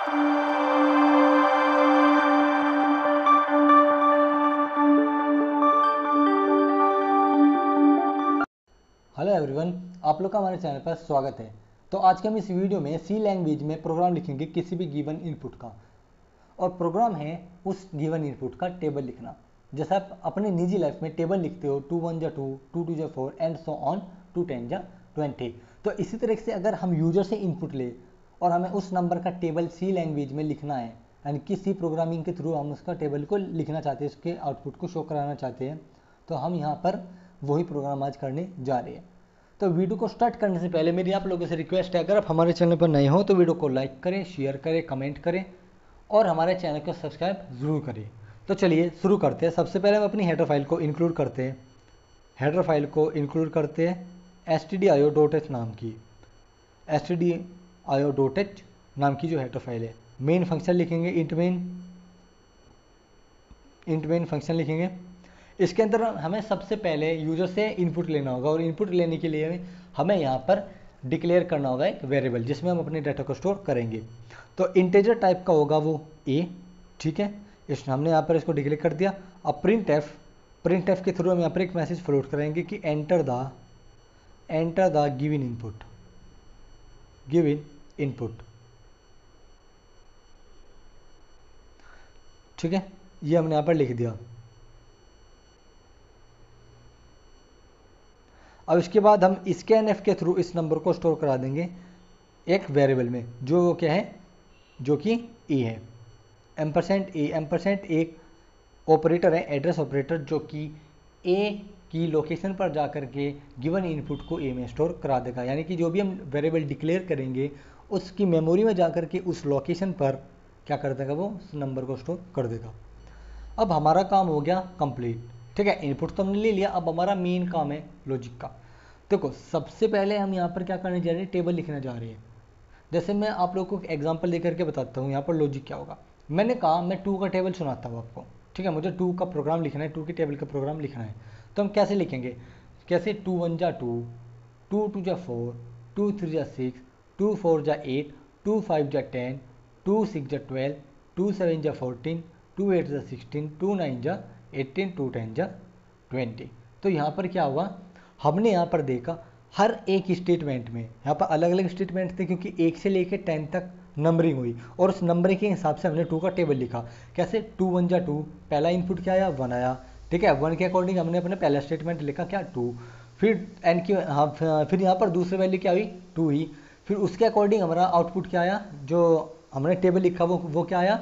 Hello everyone, आप लोग का हमारे चैनल पर स्वागत है। तो आज के हम इस वीडियो में सी लैंग्वेज में प्रोग्राम लिखेंगे किसी भी गिवन इनपुट का, और प्रोग्राम है उस गिवन इनपुट का टेबल लिखना। जैसे आप अपने निजी लाइफ में टेबल लिखते हो 2 1 जा 2, 2 2 जा 4 एंड सो ऑन 2 10 जा 20। तो इसी तरह से अगर हम यूजर से इनपुट ले और हमें उस नंबर का टेबल सी लैंग्वेज में लिखना है, यानी कि सी प्रोग्रामिंग के थ्रू हम उसका टेबल को लिखना चाहते हैं, उसके आउटपुट को शो कराना चाहते हैं, तो हम यहाँ पर वही प्रोग्राम आज करने जा रहे हैं। तो वीडियो को स्टार्ट करने से पहले मेरी आप लोगों से रिक्वेस्ट है, अगर आप हमारे चैनल पर नए हो तो वीडियो को लाइक करें, शेयर करें, कमेंट करें और हमारे चैनल को सब्सक्राइब ज़रूर करें। तो चलिए शुरू करते हैं। सबसे पहले हम अपनी हेडर फाइल को इंक्लूड करते हैं। हेडर फाइल को इंक्लूड करते हैं stdio.h नाम की, stdio.h नाम की जो हेडर फाइल है। मेन फंक्शन लिखेंगे, इंट मेन फंक्शन लिखेंगे। इसके अंदर हमें सबसे पहले यूजर से इनपुट लेना होगा, और इनपुट लेने के लिए हमें यहाँ पर डिक्लेयर करना होगा एक वेरिएबल जिसमें हम अपने डाटा को स्टोर करेंगे। तो इंटीजर टाइप का होगा वो ए, ठीक है। इस हमने यहाँ पर इसको डिक्लेयर कर दिया। अब प्रिंट एफ के थ्रू हम यहाँ पर एक मैसेज फ्लोट करेंगे कि एंटर द गिवन इनपुट, ठीक है। ये हमने यहाँ पर लिख दिया। अब इसके बाद हम स्कैनएफ के थ्रू इस नंबर को स्टोर करा देंगे एक वेरिएबल में, जो क्या है, जो कि ए है। एम्परसेंट एक ऑपरेटर है, एड्रेस ऑपरेटर, जो कि ए की लोकेशन पर जाकर के गिवन इनपुट को ए में स्टोर करा देगा। यानी कि जो भी हम वेरिएबल डिक्लेयर करेंगे उसकी मेमोरी में जाकर के उस लोकेशन पर क्या कर देगा, वो उस नंबर को स्टोर कर देगा। अब हमारा काम हो गया कंप्लीट, ठीक है। इनपुट तो हमने ले लिया। अब हमारा मेन काम है लॉजिक का। देखो, सबसे पहले हम यहाँ पर क्या करने जा रहे हैं, टेबल लिखने जा रहे हैं। जैसे मैं आप लोगों को एग्जांपल देकर के बताता हूँ यहाँ पर लॉजिक क्या होगा। मैंने कहा मैं 2 का टेबल सुनाता हूँ आपको, ठीक है। मुझे 2 का प्रोग्राम लिखना है, 2 के टेबल का प्रोग्राम लिखना है। तो हम कैसे लिखेंगे, कैसे 2 1 जा 2, 2 2 जा 4, 2 3 जा 6, 2 4 जा 8, 2 5 जा 10, 2 6 जा 12, 2 7 जा 14, 2 8 जा 16, 2 9 जा 18, 2 10 जा 20। तो यहाँ पर क्या हुआ, हमने यहाँ पर देखा हर एक स्टेटमेंट में यहाँ पर अलग अलग स्टेटमेंट थे, क्योंकि 1 से लेकर 10 तक नंबरिंग हुई, और उस नंबरिंग के हिसाब से हमने 2 का टेबल लिखा। कैसे, 2 1 जा 2, पहला इनपुट क्या आया, 1 आया, ठीक है। 1 के अकॉर्डिंग हमने अपने पहला स्टेटमेंट लिखा क्या, 2। फिर एन की फिर यहाँ पर दूसरी वैल्यू क्या हुई, 2 ही। फिर उसके अकॉर्डिंग हमारा आउटपुट क्या आया, जो हमने टेबल लिखा वो क्या आया,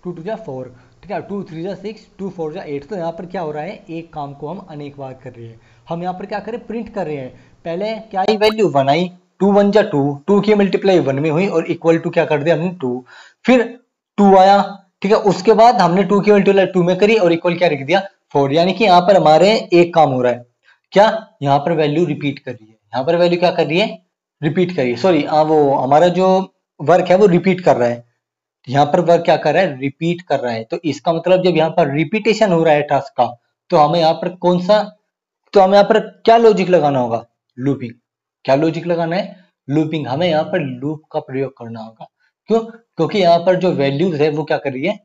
2 2 जा 4, ठीक है। 2 3 जा 6, 2 4 जा 8। तो यहाँ पर क्या हो रहा है, एक काम को हम अनेक बार कर रहे हैं। हम यहाँ पर क्या करें, प्रिंट कर रहे हैं। पहले क्या आई वैल्यू, 1 आई, 2 1 जा 2, 2 की मल्टीप्लाई 1 में हुई, और इक्वल टू क्या कर दिया हमने, 2। फिर 2 आया, ठीक है। उसके बाद हमने 2 की मल्टीप्लाई 2 में करी और इक्वल क्या लिख दिया, 4। यानी कि यहाँ पर हमारे एक काम हो रहा है, क्या, यहाँ पर वैल्यू रिपीट कर रही है। यहाँ पर वैल्यू क्या कर रही है, रिपीट कर रही है। सॉरी, वो हमारा जो वर्क है वो रिपीट कर रहा है। यहाँ पर वर्क क्या कर रहा है, रिपीट कर रहा है। तो इसका मतलब जब यहाँ पर रिपीटेशन हो रहा है टास्क का, तो हमें यहाँ पर तो हमें यहाँ पर क्या लॉजिक लगाना होगा, लूपिंग। क्या लॉजिक लगाना है, लूपिंग। हमें यहाँ पर लूप का प्रयोग करना होगा। क्यों, क्योंकि यहाँ पर जो वैल्यूज है वो क्या कर रही है,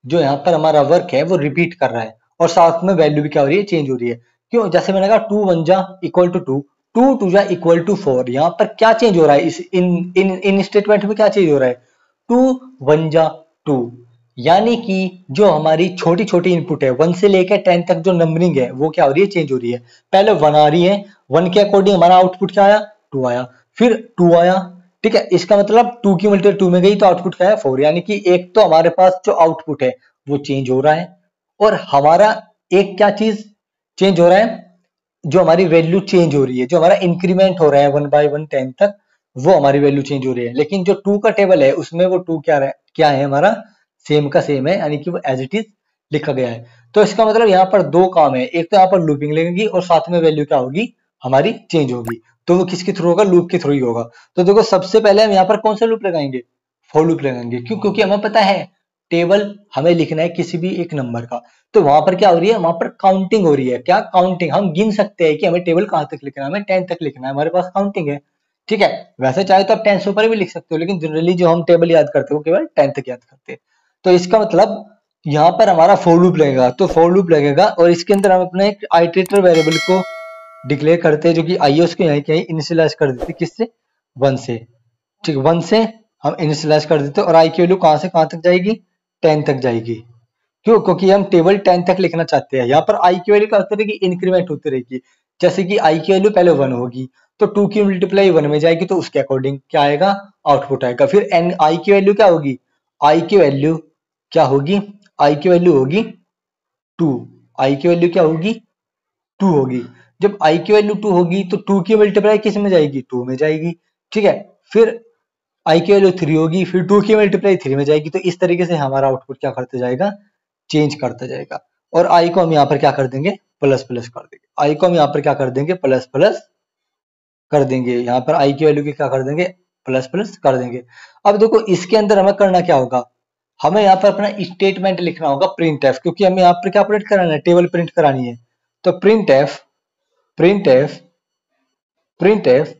जो यहाँ पर हमारा वर्क है वो रिपीट कर रहा है, और साथ में वैल्यू भी क्या हो रही है, चेंज हो रही है। क्यों, जैसे मैंने कहा 2 1 जा इक्वल टू 2, 2 2 जा इक्वल टू 4। यहाँ पर क्या चेंज हो रहा है, इस इन स्टेटमेंट में क्या चेंज हो रहा है, 2 1 जा 2। यानी कि जो हमारी छोटी छोटी इनपुट है 1 से लेकर 10 तक जो नंबरिंग है वो क्या हो रही है, चेंज हो रही है। पहले 1 आ रही है, 1 के अकॉर्डिंग हमारा आउटपुट क्या आया, 2 आया, फिर 2 आया, ठीक है। इसका मतलब 2 की मल्टीप्लाई 2 में गई तो आउटपुट क्या है, 4। यानी कि एक तो हमारे पास जो आउटपुट है वो चेंज हो रहा है, और हमारा एक क्या चीज चेंज हो रहा है, जो हमारी वैल्यू चेंज हो रही है, जो हमारा इंक्रीमेंट हो रहा है 1 by 1 10 तक, वो हमारी वैल्यू चेंज हो रही है। लेकिन जो 2 का टेबल है उसमें वो 2 क्या है हमारा, सेम का सेम है, यानी कि वो एज इट इज लिखा गया है। तो इसका मतलब यहाँ पर दो काम है, एक तो यहाँ पर लूपिंग लगेगी और साथ में वैल्यू क्या होगी, हमारी चेंज होगी। तो वो किसके थ्रू होगा, लूप के थ्रू ही होगा। तो देखो, सबसे पहले हम यहाँ पर कौन सा लूप लगाएंगे, फॉर लूप लगाएंगे। क्यों, क्योंकि हमें पता है टेबल हमें लिखना है किसी भी एक नंबर का, तो वहां पर क्या हो रही है, वहां पर काउंटिंग हो रही है। क्या काउंटिंग, हम गिन सकते हैं कि हमें टेबल कहां तक लिखना है, हमें 10 तक लिखना है, हमारे पास काउंटिंग है, ठीक है। वैसे चाहे तो आप 10 से ऊपर भी लिख सकते हो, लेकिन जनरली जो हम टेबल याद करते हो वो केवल 10 तक याद करते हैं। तो इसका मतलब यहाँ पर हमारा फॉर लूप लगेगा, तो फॉर लूप लगेगा और इसके अंदर हम अपने एक आइटरेटर वेरिएबल को डिक्लेयर करते हैं, जो कि आई उसको यहाँ कहीं इनिशियलाइज कर देते, किससे, 1 से। ठीक है, 1 से हम इनिशियलाइज कर देते हैं और आई की वैल्यू कहाँ से कहाँ तक जाएगी, 10 तक जाएगी। क्यों, क्योंकि हम टेबल 10 तक लिखना चाहते हैं। यहाँ पर आई की वैल्यू क्या होती रहेगी, इंक्रीमेंट होती रहेगी। जैसे कि आई की वैल्यू पहले 1 होगी, तो 2 की मल्टीप्लाई 1 में जाएगी, तो उसके अकॉर्डिंग क्या आएगा, आउटपुट आएगा। फिर एन आई की वैल्यू क्या होगी, आई की वैल्यू क्या होगी, आई की वैल्यू होगी 2, आई की वैल्यू क्या होगी, 2 होगी। जब आई की वैल्यू 2 होगी तो 2 की मल्टीप्लाई किस में जाएगी, 2 में जाएगी। ठीक है, फिर आई की वैल्यू 3 होगी, फिर 2 की मल्टीप्लाई 3 में जाएगी। तो इस तरीके से हमारा आउटपुट क्या करते जाएगा, चेंज करता जाएगा। और आई को हम यहाँ पर क्या कर देंगे, प्लस प्लस कर देंगे। आई को हम यहाँ पर क्या कर देंगे, प्लस प्लस कर देंगे। यहाँ पर आई की वैल्यू की क्या कर देंगे, प्लस प्लस कर देंगे। अब देखो इसके अंदर हमें करना क्या होगा, हमें यहाँ पर अपना स्टेटमेंट लिखना होगा प्रिंट एफ, क्योंकि हमें यहाँ पर क्या प्रिंट कराना है, टेबल प्रिंट करानी है। तो print F, print F, print F,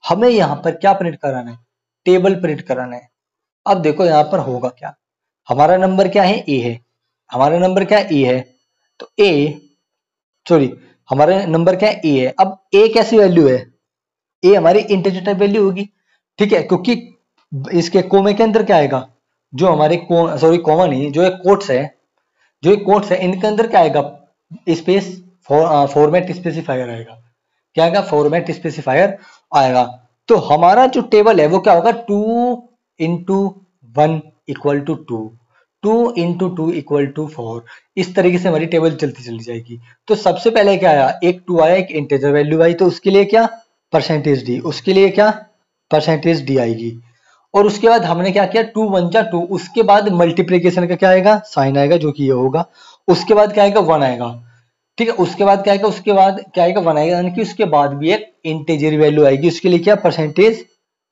हमें यहाँ पर क्या प्रिंट कराना है, टेबल प्रिंट कराना है। अब देखो यहाँ पर होगा क्या, हमारा नंबर क्या है, ए है, हमारा नंबर क्या है, ए है। तो ए, सॉरी, हमारा नंबर क्या है, ए है। अब ए कैसी वैल्यू है, ए हमारी इंटीजर टाइप वैल्यू होगी। ठीक है, क्योंकि इसके कोमे के अंदर क्या आएगा, जो हमारे सॉरी कोमा नहीं, जो एक कोट्स है, जो एक कोट्स है इनके अंदर क्या आएगा, स्पेस फॉर्मेट स्पेसिफायर आएगा। क्या आएगा, फॉर्मेट स्पेसिफायर आएगा। तो हमारा जो टेबल है वो क्या होगा, 2 into 1 equal to 2, 2 into 2 equal to 4। इस तरीके से हमारी टेबल चलती चली जाएगी। तो सबसे पहले क्या आया, एक 2 आया, एक इंटीजर वैल्यू आई, तो उसके लिए क्या, परसेंटेज डी, उसके लिए क्या, परसेंटेज डी आएगी। और उसके बाद हमने क्या किया, 2 1 जा 2, उसके बाद मल्टीप्लीकेशन का क्या आएगा, साइन आएगा, जो कि ये होगा। उसके बाद क्या आएगा, 1 आएगा। ठीक है, उसके बाद क्या आएगा, उसके बाद क्या आएगा, 1 आएगा, यानी कि उसके बाद भी एक इंटीजर वैल्यू आएगी, उसके लिए क्या, परसेंटेज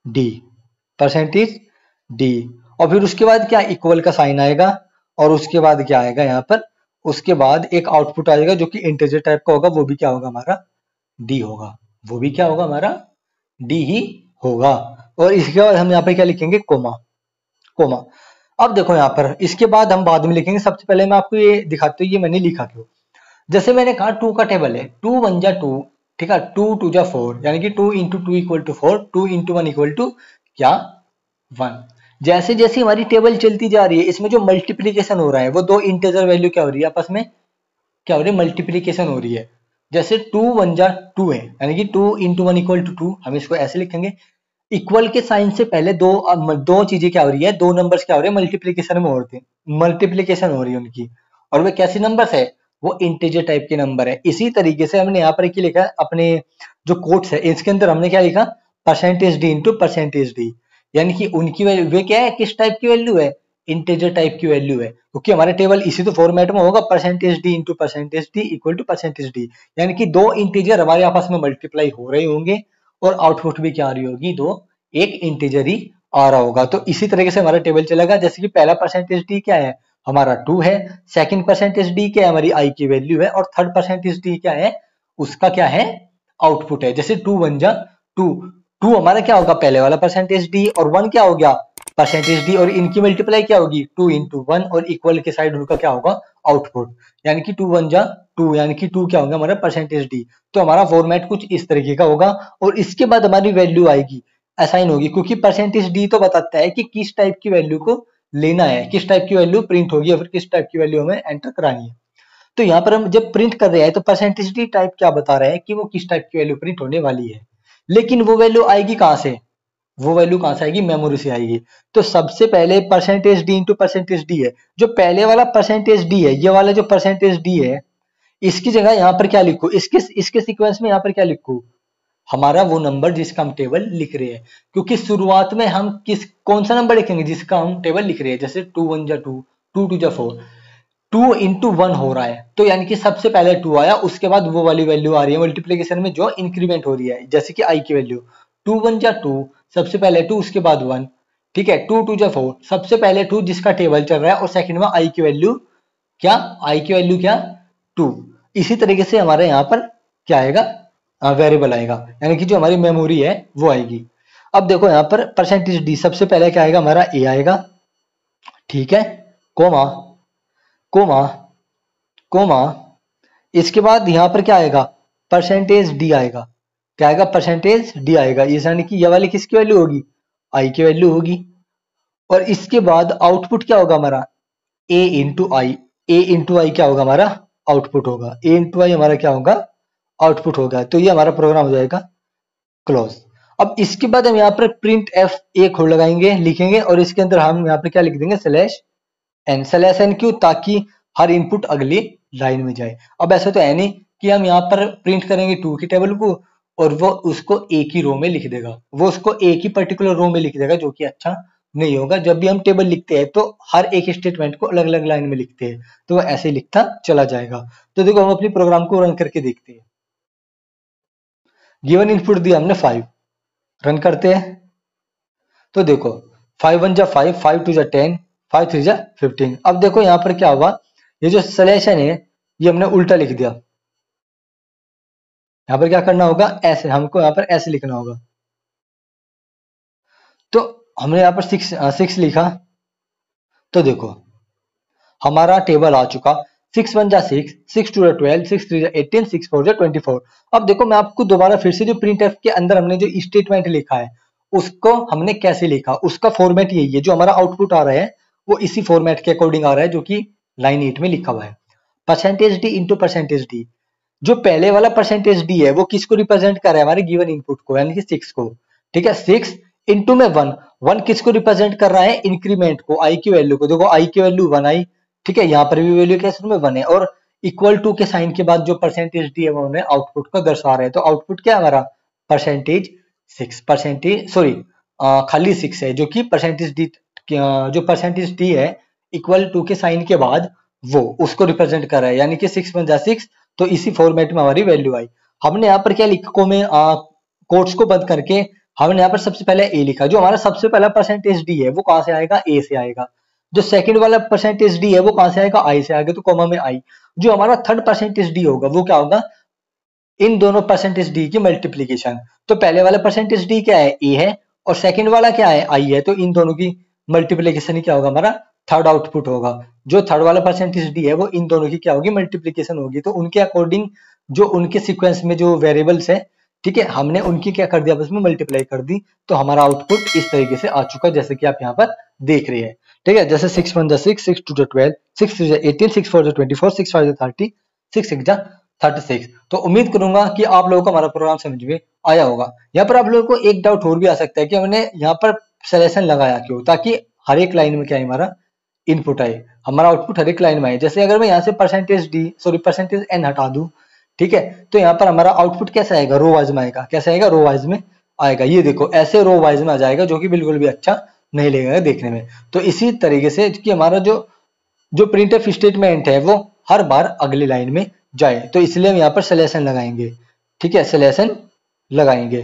डी, परसेंटेज डी। और फिर उसके बाद क्या, इक्वल का साइन आएगा। और उसके बाद क्या आएगा यहाँ पर, उसके बाद एक आउटपुट आएगा जो कि इंटीजर टाइप का होगा, वो भी क्या होगा हमारा, डी होगा, वो भी क्या होगा हमारा, डी ही होगा। और इसके बाद हम यहाँ पे क्या लिखेंगे, कोमा, कोमा। अब देखो यहाँ पर इसके बाद हम बाद में लिखेंगे, सबसे पहले मैं आपको ये दिखाता हूँ, ये मैंने लिखा क्यों। जैसे मैंने कहा 2 का टेबल है, 2 1 जा 2, ठीक है, 2 2 जा 4, यानी कि 2 into 2 equal to 4, 2 into 1 equal to क्या, 1। जैसे जैसे हमारी टेबल चलती जा रही है, इसमें जो मल्टीप्लीकेशन हो रहा है, वो दो इंटीजर वैल्यू क्या हो रही है, आपस में क्या हो रही है, मल्टीप्लीकेशन हो रही है। जैसे 2 1 जा 2 है, यानी कि 2 इंटू 1 इक्वल टू 2, हम इसको ऐसे लिखेंगे। इक्वल के साइन से पहले दो चीजें क्या हो रही है, दो नंबर्स क्या हो रहे हैं, मल्टीप्लीकेशन में होते हैं, मल्टीप्लीकेशन हो रही है उनकी। और वे कैसे नंबर्स है, वो इंटीजर टाइप के नंबर है। इसी तरीके से हमने यहाँ पर क्या लिखा है, अपने जो कोट्स है इसके अंदर हमने क्या लिखा, percentage D into percentage D, यानी कि उनकी वैल्यू, वे क्या है, किस टाइप की वैल्यू है, इंटीजर टाइप की वैल्यू है। क्योंकि हमारा टेबल इसी तो फॉर्मेट में होगा, percentage D into percentage D equal to percentage D, यानी कि दो इंटीजर हमारे आपस में मल्टीप्लाई हो रहे होंगे और आउटपुट भी क्या आ रही होगी, दो एक इंटीजर ही आ रहा होगा। तो इसी तरीके से हमारा टेबल चलेगा। जैसे कि पहला परसेंटेज डी क्या है, हमारा 2 है, सेकंड परसेंटेज डी क्या है, हमारी आई की वैल्यू है, और थर्ड परसेंटेज डी क्या है, उसका क्या है, आउटपुट है। जैसे 2 1 जा 2, 2 हमारा क्या होगा, पहले वाला परसेंटेज डी, और 1 क्या हो गया, परसेंटेज डी, और इनकी मल्टीप्लाई क्या होगी, 2 इंटू 1, और इक्वल के साइड उनका क्या होगा, आउटपुट। यानी कि 2 1 जा 2, यानी कि 2 क्या होगा हमारा, परसेंटेज डी। तो हमारा फॉर्मेट कुछ इस तरीके का होगा। और इसके बाद हमारी वैल्यू आएगी, असाइन होगी, क्योंकि परसेंटेज डी तो बताता है कि किस टाइप की वैल्यू को लेना है, किस टाइप की वैल्यू प्रिंट होगी, या फिर किस टाइप की वैल्यू हमें एंटर करानी है। तो यहाँ पर हम जब प्रिंट कर रहे हैं तो परसेंटेज डी टाइप क्या बता रहे हैं कि वो किस टाइप की वैल्यू प्रिंट होने वाली है। लेकिन वो वैल्यू आएगी कहाँ से, वो वैल्यू कहां से आएगी, मेमोरी से आएगी। तो सबसे पहले percentage D into percentage D है, जो पहले वाला परसेंटेज डी है, ये वाला जो परसेंटेज डी है, इसकी जगह यहाँ पर क्या लिखूं, इसके सीक्वेंस में यहाँ पर क्या लिखूं, हमारा वो नंबर जिसका हम टेबल लिख रहे हैं। क्योंकि शुरुआत में हम कौन सा नंबर लिखेंगे, जिसका हम टेबल लिख रहे हैं। जैसे 2 1 जा 2, 2 2 जा 4, 2 इंटू 1 हो रहा है, तो यानी कि सबसे पहले 2 आया, उसके बाद वो वाली वैल्यू आ रही है मल्टीप्लीकेशन में जो इंक्रीमेंट हो रही है। जैसे कि आई की वैल्यू 2 1 जा 2, सबसे पहले 2, उसके बाद 1, ठीक है, 2 2 जा 4, सबसे पहले 2 जिसका टेबल चल रहा है, और सेकंड में आई की वैल्यू क्या, आई की वैल्यू क्या, 2। इसी तरीके से हमारे यहाँ पर क्या आएगा, वेरिएबल आएगा, यानी कि जो हमारी मेमोरी है वो आएगी। अब देखो यहाँ पर परसेंटेज डी, सबसे पहले क्या आएगा हमारा ए आएगा, ठीक है, कोमा कोमा कोमा, इसके बाद यहां पर क्या आएगा परसेंटेज डी आएगा, क्या आएगा परसेंटेज डी आएगा, यानी कि ये वाली किसकी वैल्यू होगी, आई की वैल्यू होगी। और इसके बाद आउटपुट क्या होगा हमारा ए इंटू आई, ए इंटू आई क्या होगा हमारा आउटपुट होगा, ए इंटू आई हमारा क्या होगा आउटपुट होगा। तो ये हमारा प्रोग्राम हो जाएगा क्लोज। अब इसके बाद हम यहाँ पर प्रिंट एफ ए खोल लगाएंगे, लिखेंगे, और इसके अंदर हम यहाँ पर क्या लिख देंगे स्लैश एन क्यों, ताकि हर इनपुट अगली लाइन में जाए। अब ऐसा तो है नहीं कि हम यहाँ पर प्रिंट करेंगे टू की टेबल को और वो उसको एक ही रो में लिख देगा, वो उसको एक ही पर्टिकुलर रो में लिख देगा, जो कि अच्छा नहीं होगा। जब भी हम टेबल लिखते हैं तो हर एक स्टेटमेंट को अलग अलग लाइन में लिखते हैं, तो वो ऐसे ही लिखता चला जाएगा। तो देखो हम अपनी प्रोग्राम को रन करके देखते हैं। गिवन इनपुट दिया हमने 5, रन करते हैं तो देखो 5 1 जा 5, 5 2 जा 10, 5 3 जा 15। अब देखो यहाँ पर क्या हुआ, ये जो सलेशन है ये हमने उल्टा लिख दिया। यहाँ पर क्या करना होगा, ऐसे हमको यहाँ पर ऐसे लिखना होगा। तो हमने यहाँ पर 6 लिखा, तो देखो हमारा टेबल आ चुका 6 1 जा 6, 6 2 जा 12, 6 3 जा 18, 6 4 जा 24। अब देखो मैं आपको दोबारा फिर से जो प्रिंट एफ के अंदर हमने जो स्टेटमेंट लिखा है उसको हमने कैसे लिखा, उसका फॉर्मेट यही है, जो हमारा आउटपुट आ रहा है वो इसी फॉर्मेट के अकॉर्डिंग आ रहा है जो कि लाइन 8 में लिखा हुआ है। Percentage D into percentage D, जो पहले वाला परसेंटेज डी है वो किसको रिप्रेजेंट कर रहा है, हमारे गिवन इनपुट को, यानी कि 6 को, ठीक है। 6 इंटू में 1, 1 किसको रिप्रेजेंट कर रहा है, इंक्रीमेंट को, आई की वैल्यू को। देखो आई की वैल्यू 1 आई, ठीक है, यहाँ पर भी वैल्यू कैसे में 1 है, और इक्वल टू के साइन के बाद जो परसेंटेज डी है वो हमें आउटपुट को दर्शा रहा है। तो आउटपुट क्या है हमारा परसेंटेज 6, परसेंटेज सॉरी खाली 6 है, जो कि परसेंटेज डी, जो परसेंटेज डी है इक्वल टू के साइन के बाद वो उसको रिप्रेजेंट कर रहा है, यानी कि 6 1 जा 6। तो इसी फॉर्मेट में हमारी वैल्यू आई। हमने यहाँ पर क्या लिखा में कोट्स को बंद करके हमने यहाँ पर सबसे पहले ए लिखा। जो हमारा सबसे पहला परसेंटेज डी है वो कहां से आएगा, ए से आएगा। जो सेकंड वाला परसेंटेज डी है वो कहां से आएगा, आई से आएगा, तो कॉमा में आई। जो हमारा थर्ड परसेंटेज डी होगा वो क्या होगा, इन दोनों परसेंटेज डी की मल्टीप्लीकेशन। तो पहले वाला परसेंटेज डी क्या है, ए है, और सेकंड वाला क्या है, आई है। तो इन दोनों की मल्टीप्लीकेशन ही क्या होगा, हमारा थर्ड आउटपुट होगा। जो थर्ड वाला परसेंटेज डी है वो इन दोनों की क्या होगी, मल्टीप्लीकेशन होगी। तो उनके अकॉर्डिंग जो उनके सीक्वेंस में जो वेरिएबल्स है, ठीक है, हमने उनकी क्या कर दिया, बस में मल्टीप्लाई कर दी। तो हमारा आउटपुट इस तरीके से आ चुका, जैसे कि आप यहाँ पर देख रहे हैं, ठीक है। जैसे 6 1 जा 6, 6 2 जा 12, 6 3 जा 18, 6 4 जा 24, 6 5 जा 30, 6 6 जा 36। तो उम्मीद करूंगा कि आप लोगों को हमारा प्रोग्राम समझ में आया होगा। यहाँ पर आप लोगों को एक डाउट और भी आ सकता है कि हमने यहाँ पर सलेशन लगाया क्यों, ताकि हर एक लाइन में क्या है हमारा इनपुट आए, हमारा आउटपुट हर एक लाइन में आए। जैसे अगर मैं यहाँ से percentage D sorry percentage N हटा दूं, ठीक है, तो यहाँ पर हमारा आउटपुट कैसे आएगा, रो वाइज में आएगा। कैसे आएगा, रो वाइज में आएगा। ये देखो ऐसे रो वाइज में आ जाएगा, जो कि बिल्कुल भी अच्छा नहीं लगेगा देखने में। तो इसी तरीके से कि हमारा जो जो प्रिंटफ स्टेटमेंट है वो हर बार अगली लाइन में जाए, तो इसलिए हम यहाँ पर सलेशन लगाएंगे, ठीक है, सलेशन लगाएंगे।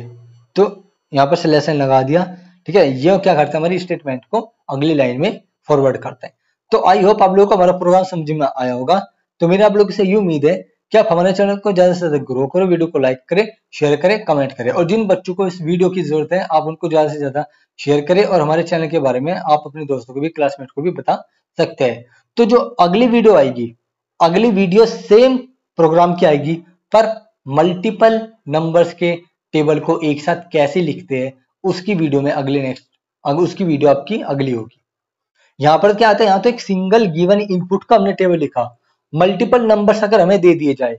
तो यहाँ पर सलेशन लगा दिया, ठीक है। ये क्या करता है, हमारी स्टेटमेंट को अगली लाइन में फॉरवर्ड करता है। तो आई होप आप लोगों को हमारा प्रोग्राम समझ में आया होगा। तो मेरी आप लोगों से ये उम्मीद है कि आप हमारे चैनल को ज्यादा से ज्यादा ग्रो करो, वीडियो को लाइक करें, शेयर करें, कमेंट करें, और जिन बच्चों को इस वीडियो की जरूरत है आप उनको ज्यादा से ज्यादा शेयर करें, और हमारे चैनल के बारे में आप अपने दोस्तों को भी, क्लासमेट को भी बता सकते हैं। तो जो अगली वीडियो आएगी, अगली वीडियो सेम प्रोग्राम की आएगी, पर मल्टीपल नंबर्स के टेबल को एक साथ कैसे लिखते हैं उसकी वीडियो में उसकी वीडियो आपकी अगली होगी। यहाँ पर क्या आता है, यहाँ तो एक सिंगल गिवन इनपुट का हमने टेबल लिखा, मल्टीपल नंबर्स अगर हमें दे दिए जाए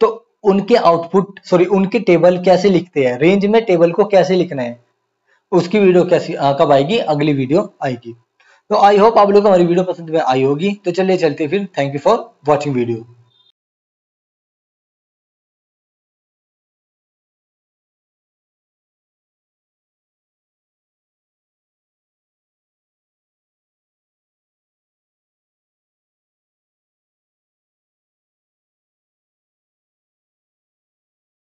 तो उनके आउटपुट उनके टेबल कैसे लिखते हैं, रेंज में टेबल को कैसे लिखना है, उसकी वीडियो कैसी कब आएगी, अगली वीडियो आएगी। तो आई होप आप लोगों को हमारी वीडियो पसंद आई होगी। तो चलिए चलते फिर, thank you for watching video.